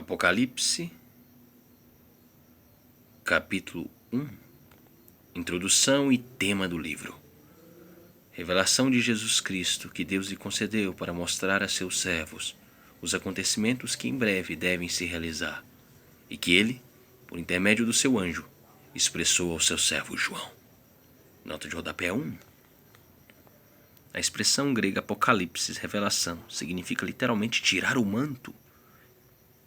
Apocalipse, capítulo 1. Introdução e tema do livro. Revelação de Jesus Cristo que Deus lhe concedeu para mostrar a seus servos os acontecimentos que em breve devem se realizar e que ele, por intermédio do seu anjo, expressou ao seu servo João. Nota de rodapé 1. A expressão grega Apocalipse, revelação, significa literalmente tirar o manto,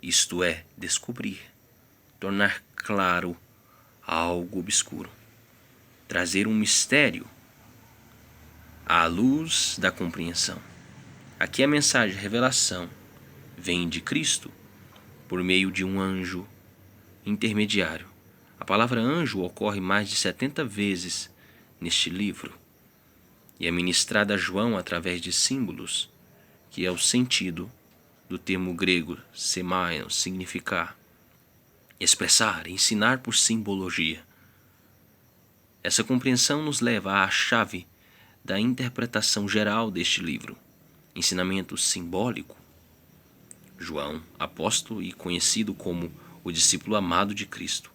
isto é, descobrir, tornar claro algo obscuro, trazer um mistério à luz da compreensão. Aqui a mensagem revelação vem de Cristo por meio de um anjo intermediário. A palavra anjo ocorre mais de 70 vezes neste livro e é ministrada a João através de símbolos, que é o sentido do termo grego semaion, significar, expressar, ensinar por simbologia. Essa compreensão nos leva à chave da interpretação geral deste livro, ensinamento simbólico. João, apóstolo e conhecido como o discípulo amado de Cristo,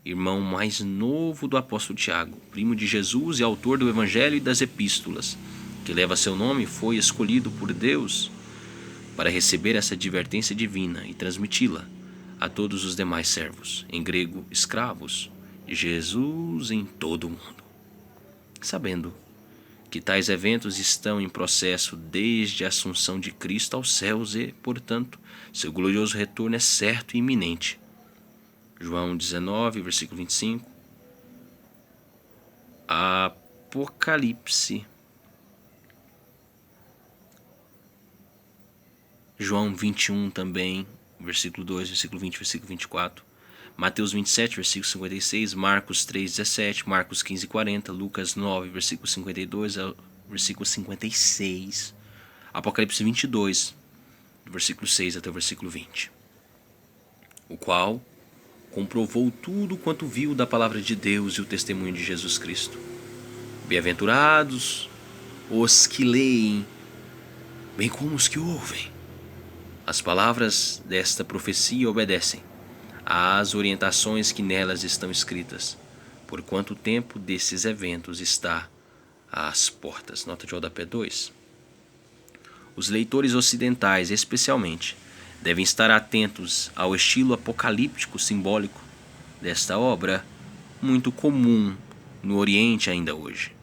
irmão mais novo do apóstolo Tiago, primo de Jesus e autor do Evangelho e das Epístolas, que leva seu nome, foi escolhido por Deus para receber essa advertência divina e transmiti-la a todos os demais servos, em grego escravos, de Jesus em todo o mundo. Sabendo que tais eventos estão em processo desde a assunção de Cristo aos céus e, portanto, seu glorioso retorno é certo e iminente. João 19, versículo 25. Apocalipse. João 21 também, versículo 2, versículo 20, versículo 24. Mateus 27, versículo 56. Marcos 3, 17. Marcos 15, 40. Lucas 9, versículo 52 ao versículo 56. Apocalipse 22, do versículo 6 até o versículo 20. O qual comprovou tudo quanto viu da palavra de Deus e o testemunho de Jesus Cristo. Bem-aventurados os que leem, bem como os que ouvem as palavras desta profecia obedecem às orientações que nelas estão escritas, por quanto tempo desses eventos está às portas. Nota de rodapé 2. Os leitores ocidentais, especialmente, devem estar atentos ao estilo apocalíptico simbólico desta obra, muito comum no Oriente ainda hoje.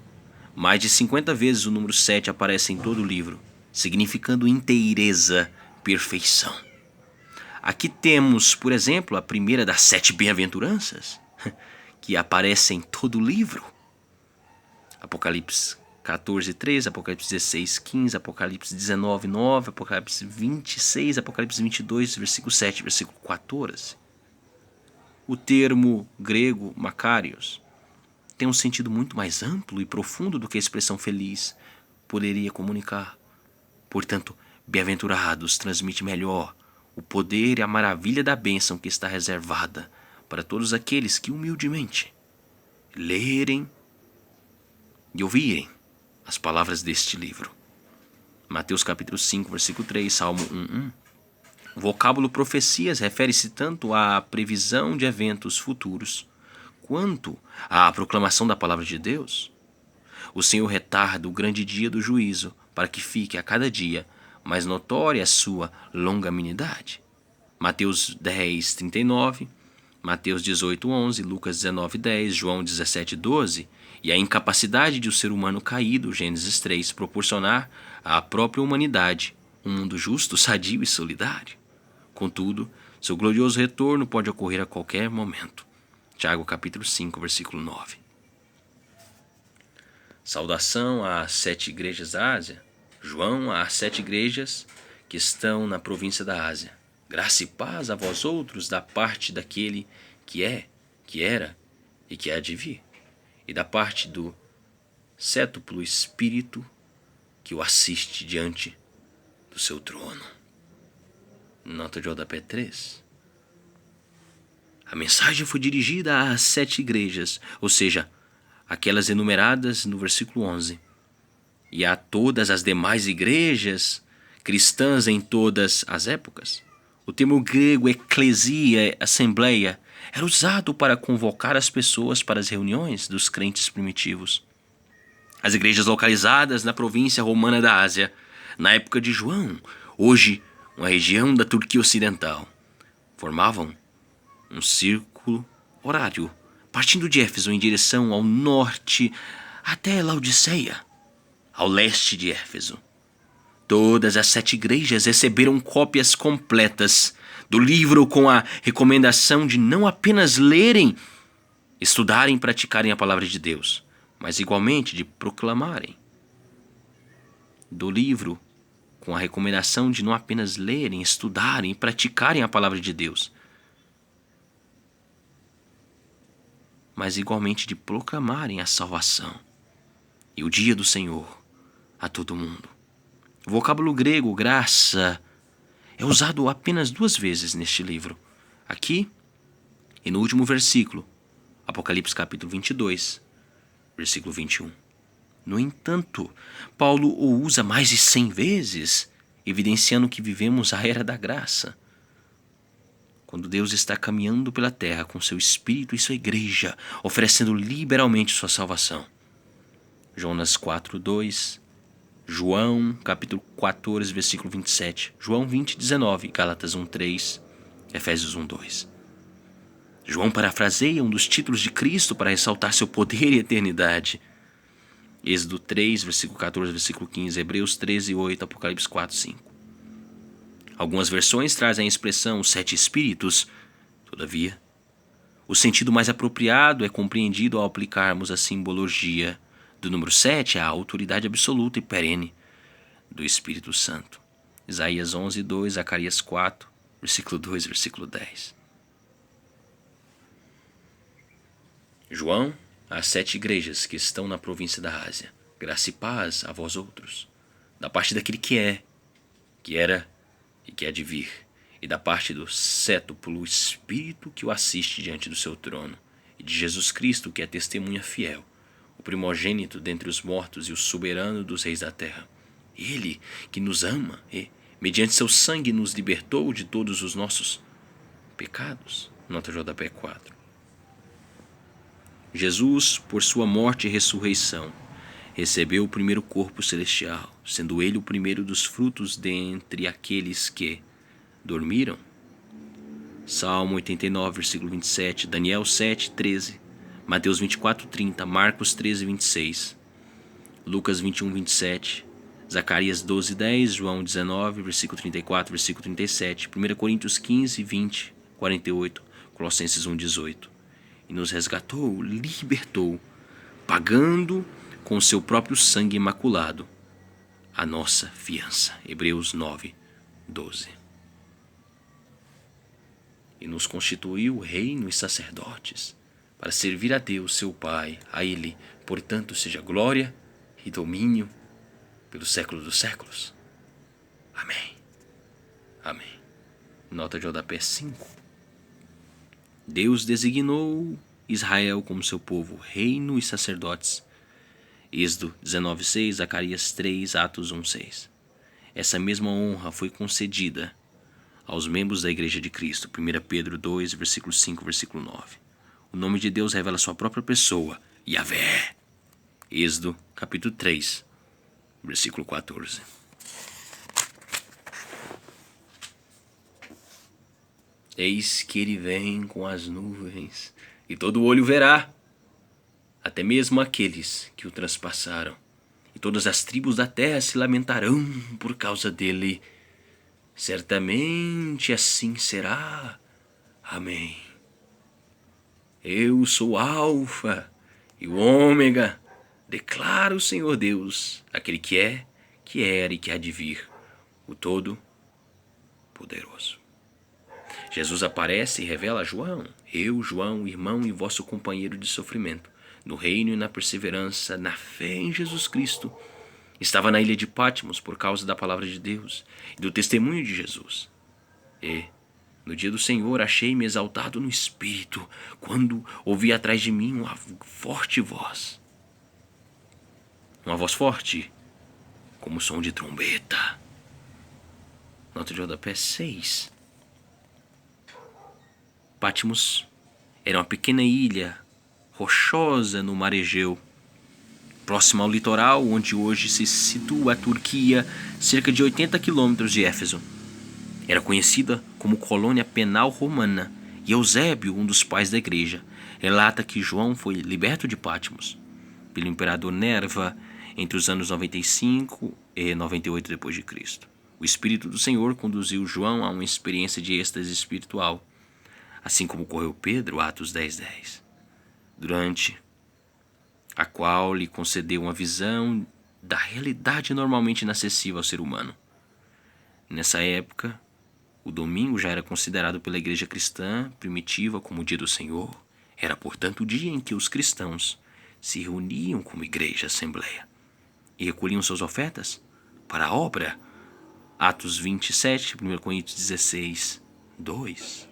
Mais de 50 vezes o número 7 aparece em todo o livro, significando inteireza, perfeição. Aqui temos, por exemplo, a primeira das 7 bem-aventuranças, que aparece em todo o livro. Apocalipse 14, 3, Apocalipse 16, 15, Apocalipse 19, 9, Apocalipse 26, Apocalipse 22, versículo 7, versículo 14. O termo grego Makarios tem um sentido muito mais amplo e profundo do que a expressão feliz poderia comunicar. Portanto, bem-aventurados transmite melhor o poder e a maravilha da bênção que está reservada para todos aqueles que humildemente lerem e ouvirem as palavras deste livro. Mateus capítulo 5, versículo 3, Salmo 1:1. O vocábulo profecias refere-se tanto à previsão de eventos futuros quanto à proclamação da palavra de Deus. O Senhor retarda o grande dia do juízo para que fique a cada dia mais notória a sua longanimidade. Mateus 10, 39, Mateus 18, 11, Lucas 19, 10, João 17, 12, e a incapacidade de o ser humano caído, Gênesis 3, proporcionar à própria humanidade um mundo justo, sadio e solidário. Contudo, seu glorioso retorno pode ocorrer a qualquer momento. Tiago capítulo 5, versículo 9. Saudação às 7 igrejas da Ásia. João às 7 igrejas que estão na província da Ásia. Graça e paz a vós outros da parte daquele que é, que era e que há de vir, e da parte do sétuplo Espírito que o assiste diante do seu trono. Nota de rodapé 3. A mensagem foi dirigida às 7 igrejas, ou seja, aquelas enumeradas no versículo 11, e a todas as demais igrejas cristãs em todas as épocas. O termo grego eclesia, assembleia, era usado para convocar as pessoas para as reuniões dos crentes primitivos. As igrejas localizadas na província romana da Ásia, na época de João, hoje uma região da Turquia Ocidental, formavam um círculo horário, partindo de Éfeso em direção ao norte até Laodiceia, ao leste de Éfeso. Todas as 7 igrejas receberam cópias completas do livro com a recomendação de não apenas lerem, estudarem e praticarem a palavra de Deus, mas igualmente de proclamarem. Do livro com a recomendação de não apenas lerem, estudarem e praticarem a palavra de Deus, mas igualmente de proclamarem a salvação e o dia do Senhor a todo mundo. O vocábulo grego graça é usado apenas 2 vezes neste livro, aqui e no último versículo, Apocalipse capítulo 22, versículo 21. No entanto, Paulo o usa mais de 100 vezes, evidenciando que vivemos a era da graça, quando Deus está caminhando pela terra com seu Espírito e sua igreja, oferecendo liberalmente sua salvação. Jonas 4:2, João capítulo 14, versículo 27, João 20:19, Gálatas 1:3, Efésios 1:2. João parafraseia um dos títulos de Cristo para ressaltar seu poder e eternidade. Êxodo 3, versículo 14, versículo 15, Hebreus 13:8, Apocalipse 4:5. Algumas versões trazem a expressão os 7 espíritos. Todavia, o sentido mais apropriado é compreendido ao aplicarmos a simbologia do número 7 à autoridade absoluta e perene do Espírito Santo. Isaías 11:2, Zacarias 4, versículo 2, versículo 10. João, às 7 igrejas que estão na província da Ásia, graça e paz a vós outros, da parte daquele que é, que era e que há de vir, e da parte do sétuplo Espírito que o assiste diante do seu trono, e de Jesus Cristo, que é testemunha fiel, o primogênito dentre os mortos e o soberano dos reis da terra. Ele que nos ama e, mediante seu sangue, nos libertou de todos os nossos pecados. Nota JP 4. Jesus, por sua morte e ressurreição, recebeu o primeiro corpo celestial, sendo ele o primeiro dos frutos dentre aqueles que dormiram. Salmo 89, versículo 27, Daniel 7, 13, Mateus 24, 30, Marcos 13, 26, Lucas 21, 27, Zacarias 12, 10, João 19, versículo 34, versículo 37, 1 Coríntios 15, 20, 48, Colossenses 1, 18. E nos resgatou, libertou, pagando com o seu próprio sangue imaculado a nossa fiança. Hebreus 9, 12. E nos constituiu reino e sacerdotes, para servir a Deus, seu Pai. A Ele, portanto, seja glória e domínio pelos séculos dos séculos. Amém. Amém. Nota de rodapé 5. Deus designou Israel como seu povo, reino e sacerdotes. Êxodo 19:6, Zacarias 3, Atos 1:6. Essa mesma honra foi concedida aos membros da Igreja de Cristo. 1 Pedro 2, versículo 5, versículo 9. O nome de Deus revela sua própria pessoa, Yahvé. Êxodo capítulo 3, versículo 14. Eis que ele vem com as nuvens, e todo olho verá, até mesmo aqueles que o transpassaram, e todas as tribos da terra se lamentarão por causa dele. Certamente assim será. Amém. Eu sou o Alfa e o Ômega, declara o Senhor Deus, aquele que é, que era e que há de vir, o Todo-Poderoso. Jesus aparece e revela a João: eu, João, irmão e vosso companheiro de sofrimento, no reino e na perseverança, na fé em Jesus Cristo. Estava na ilha de Patmos por causa da palavra de Deus e do testemunho de Jesus. E, no dia do Senhor, achei-me exaltado no Espírito, quando ouvi atrás de mim uma forte voz. Uma voz forte, como som de trombeta. Nota de rodapé 6. Patmos era uma pequena ilha rochosa no mar Egeu, próxima ao litoral onde hoje se situa a Turquia, cerca de 80 quilômetros de Éfeso. Era conhecida como colônia penal romana, e Eusébio, um dos pais da igreja, relata que João foi liberto de Patmos pelo imperador Nerva entre os anos 95 e 98 d.C. O Espírito do Senhor conduziu João a uma experiência de êxtase espiritual, assim como ocorreu Pedro, Atos 10:10, durante a qual lhe concedeu uma visão da realidade normalmente inacessível ao ser humano. Nessa época, o domingo já era considerado pela igreja cristã primitiva como o dia do Senhor. Era, portanto, o dia em que os cristãos se reuniam como igreja, assembleia, e recolhiam suas ofertas para a obra. Atos 27, 1 Coríntios 16, 2.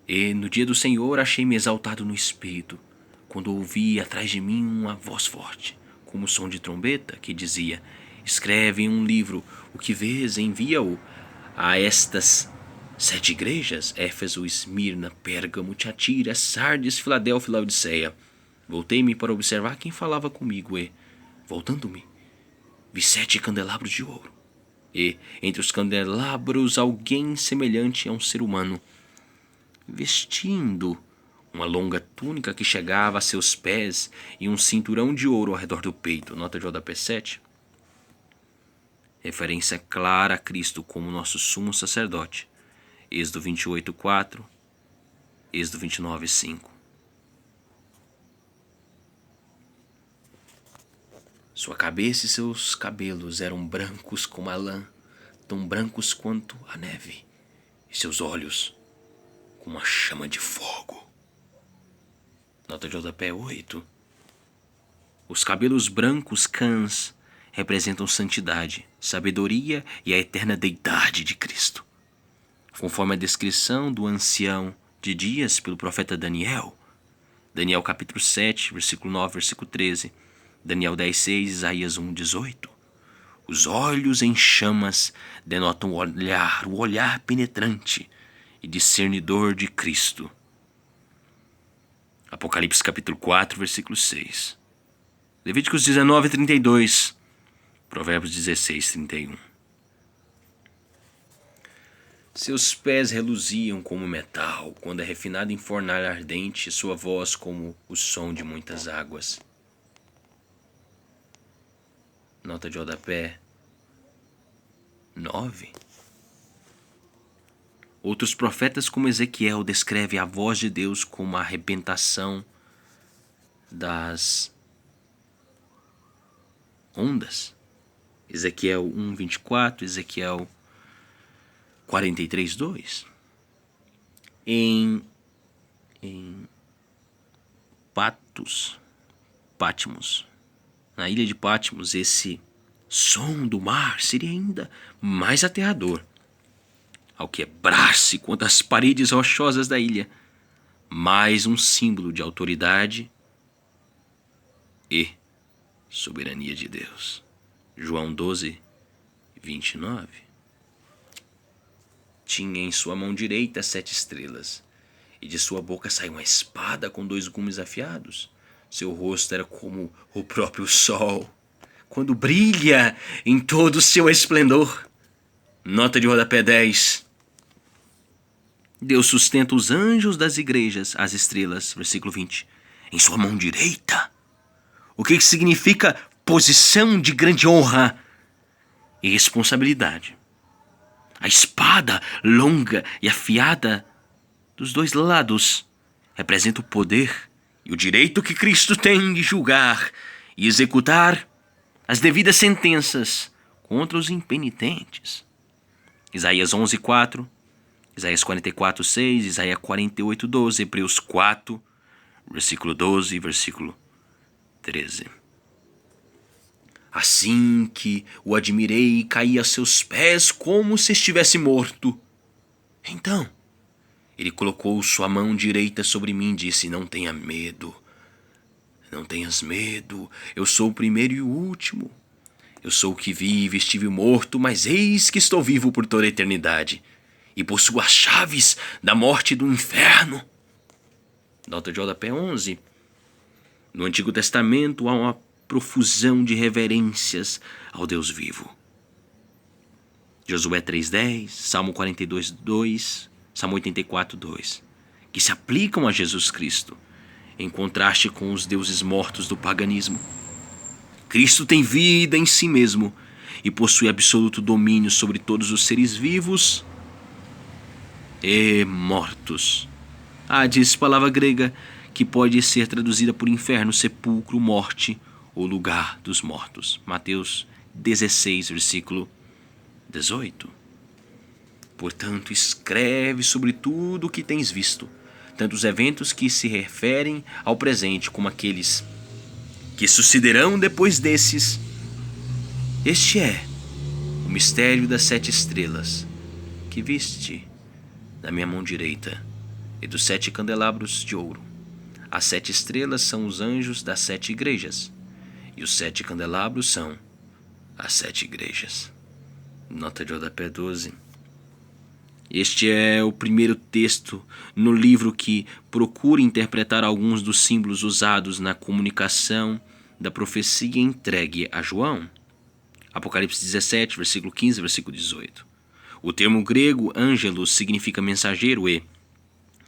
E no dia do Senhor achei-me exaltado no espírito, quando ouvi atrás de mim uma voz forte, como o som de trombeta, que dizia: escreve em um livro o que vês, envia-o a estas 7 igrejas: Éfeso, Esmirna, Pérgamo, Tiatira, Sardes, Filadélfia e Laodiceia. Voltei-me para observar quem falava comigo e, voltando-me, vi 7 candelabros de ouro, e entre os candelabros alguém semelhante a um ser humano, vestindo uma longa túnica que chegava a seus pés e um cinturão de ouro ao redor do peito. Nota de rodapé 7. Referência clara a Cristo como nosso sumo sacerdote. Êxodo 28:4, Êxodo 29:5. Sua cabeça e seus cabelos eram brancos como a lã, tão brancos quanto a neve, e seus olhos como uma chama de fogo. Nota de rodapé 8. Os cabelos brancos cãs representam santidade, sabedoria e a eterna deidade de Cristo. Conforme a descrição do ancião de dias pelo profeta Daniel, Daniel capítulo 7, versículo 9, versículo 13, Daniel 10:6, Isaías 1:18. Os olhos em chamas denotam o olhar penetrante e discernidor de Cristo. Apocalipse capítulo 4, versículo 6. Levíticos 19:32. Provérbios 16:31. Seus pés reluziam como metal quando é refinado em fornalha ardente, sua voz como o som de muitas águas. Nota de rodapé 9. Outros profetas, como Ezequiel, descrevem a voz de Deus como a arrebentação das ondas. Ezequiel 1:24, Ezequiel 43:2. Em Patmos, na ilha de Patmos, esse som do mar seria ainda mais aterrador. Ao quebrar-se contra as paredes rochosas da ilha, mais um símbolo de autoridade e soberania de Deus. João 12:29. Tinha em sua mão direita 7 estrelas, e de sua boca saiu uma espada com 2 gumes afiados. Seu rosto era como o próprio sol, quando brilha em todo o seu esplendor. Nota de rodapé 10. Deus sustenta os anjos das igrejas, as estrelas, versículo 20, em sua mão direita. O que significa posição de grande honra e responsabilidade. A espada longa e afiada dos 2 lados representa o poder e o direito que Cristo tem de julgar e executar as devidas sentenças contra os impenitentes. Isaías 11:4, Isaías 44:6, Isaías 48:12, Hebreus 4, versículo 12 e versículo 13. Assim que o admirei e caí a seus pés como se estivesse morto. Então ele colocou sua mão direita sobre mim e disse: não tenha medo, não tenhas medo, eu sou o primeiro e o último. Eu sou o que vive, estive morto, mas eis que estou vivo por toda a eternidade, e possua as chaves da morte e do inferno. Nota de rodapé 11. No Antigo Testamento há uma profusão de reverências ao Deus vivo. Josué 3:10, Salmo 42:2, Salmo 84:2, que se aplicam a Jesus Cristo, em contraste com os deuses mortos do paganismo. Cristo tem vida em si mesmo e possui absoluto domínio sobre todos os seres vivos e mortos. Hades, palavra grega que pode ser traduzida por inferno, sepulcro, morte ou lugar dos mortos. Mateus 16, versículo 18. Portanto, escreve sobre tudo o que tens visto, tanto os eventos que se referem ao presente como aqueles que sucederão depois desses. Este é o mistério das 7 estrelas que viste na minha mão direita e dos 7 candelabros de ouro. As 7 estrelas são os anjos das 7 igrejas, e os 7 candelabros são as 7 igrejas. Nota de rodapé 12. Este é o primeiro texto no livro que procura interpretar alguns dos símbolos usados na comunicação da profecia entregue a João. Apocalipse 17, versículo 15, versículo 18. O termo grego ângelos significa mensageiro e,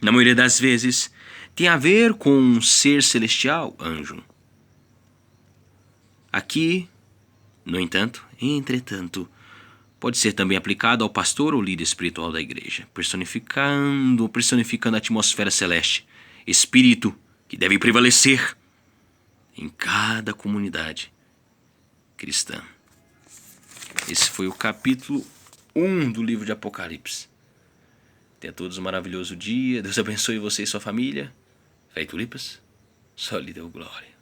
na maioria das vezes, tem a ver com um ser celestial, anjo. Aqui, no entanto, entretanto, pode ser também aplicado ao pastor ou líder espiritual da igreja, personificando a atmosfera celeste, espírito que deve prevalecer em cada comunidade cristã. Esse foi o capítulo 1 do livro de Apocalipse. Tenha todos um maravilhoso dia. Deus abençoe você e sua família. Fé e tulipas, só lhe deu glória.